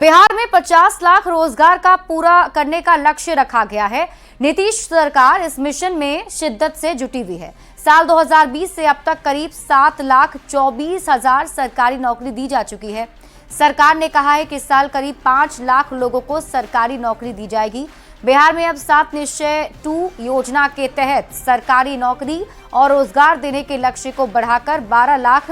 बिहार में 50 लाख रोजगार का पूरा करने का लक्ष्य रखा गया है। नीतीश सरकार इस मिशन में शिद्दत से जुटी हुई है। साल 2020 से अब तक करीब 7,24,000 सरकारी नौकरी दी जा चुकी है। सरकार ने कहा है कि इस साल करीब 5 लाख लोगों को सरकारी नौकरी दी जाएगी। बिहार में अब 7 निश्चय 2 योजना के तहत सरकारी नौकरी और रोजगार देने के लक्ष्य को बढ़ाकर 12 लाख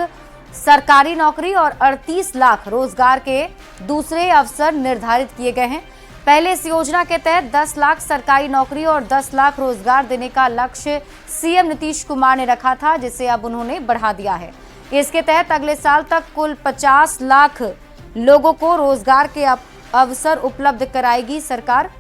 सरकारी नौकरी और 38 लाख रोजगार के दूसरे अवसर निर्धारित किए गए हैं। पहले इस योजना के तहत 10 लाख सरकारी नौकरी और 10 लाख रोजगार देने का लक्ष्य सीएम नीतीश कुमार ने रखा था, जिसे अब उन्होंने बढ़ा दिया है। इसके तहत अगले साल तक कुल 50 लाख लोगों को रोजगार के अवसर उपलब्ध कराएगी सरकार।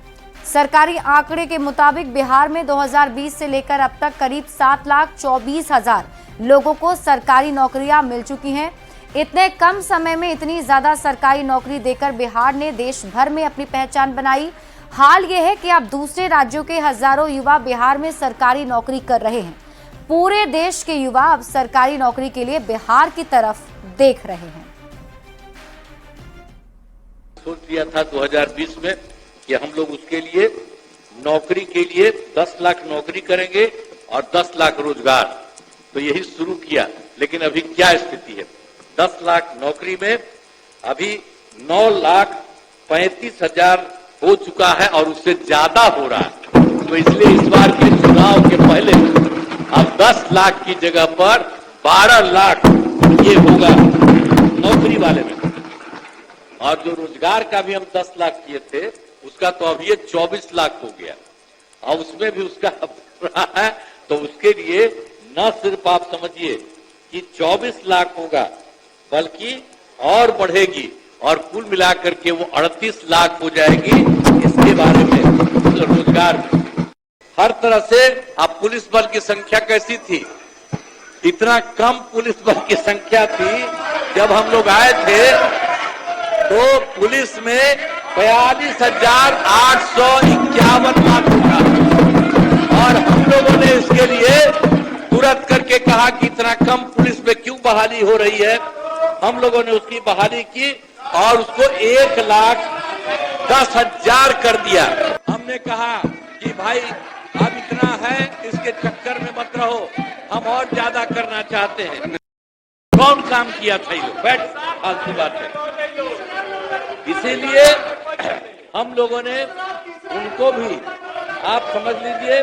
सरकारी आंकड़े के मुताबिक बिहार में 2020 से लेकर अब तक करीब 7,24,000 लोगों को सरकारी नौकरियां मिल चुकी हैं। इतने कम समय में इतनी ज्यादा सरकारी नौकरी देकर बिहार ने देश भर में अपनी पहचान बनाई। हाल ये है कि अब दूसरे राज्यों के हजारों युवा बिहार में सरकारी नौकरी कर रहे हैं। पूरे देश के युवा अब सरकारी नौकरी के लिए बिहार की तरफ देख रहे हैं। सोच लिया था 2020 में कि हम लोग उसके लिए नौकरी के लिए 10 लाख नौकरी करेंगे और 10 लाख रोजगार, तो यही शुरू किया। लेकिन अभी क्या स्थिति है? 10 लाख नौकरी में अभी 9,35,000 हो चुका है और उससे ज्यादा हो रहा है। तो इसलिए इस बार के चुनाव के पहले अब 10 लाख की जगह पर 12 लाख ये होगा नौकरी वाले में। और जो रोजगार का भी हम 10 लाख किए थे उसका तो अभी 24 लाख हो गया और उसमें भी उसका रहा है। तो उसके लिए न सिर्फ आप समझिए कि 24 लाख होगा बल्कि और बढ़ेगी और कुल मिलाकर के वो 38 लाख हो जाएगी। इसके बारे में रोजगार हर तरह से। अब पुलिस बल की संख्या कैसी थी? इतना कम पुलिस बल की संख्या थी। जब हम लोग आए थे तो पुलिस में 42,851 मात्र था और हम लोगों ने इसके लिए तुरंत करके कहा कि इतना कम पुलिस में क्यों बहाली हो रही है। हम लोगों ने उसकी बहाली की और उसको 1,10,000 कर दिया। हमने कहा कि भाई अब इतना है, इसके चक्कर में मत रहो, हम और ज्यादा करना चाहते हैं। कौन काम किया था ये? बैठ फालतू बात है। इसीलिए हम लोगों ने उनको भी आप समझ लीजिए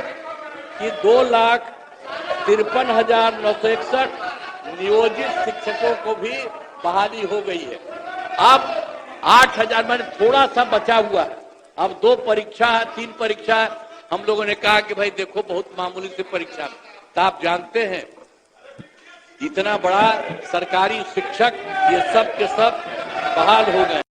कि 2,53,961 नियोजित शिक्षकों को भी बहाली हो गई है। अब 8,000 मैंने थोड़ा सा बचा हुआ है। अब 2 परीक्षा है, 3 परीक्षा है। हम लोगों ने कहा कि भाई देखो बहुत मामूली से परीक्षा, तो आप जानते हैं इतना बड़ा सरकारी शिक्षक ये सब के सब बहाल हो गए।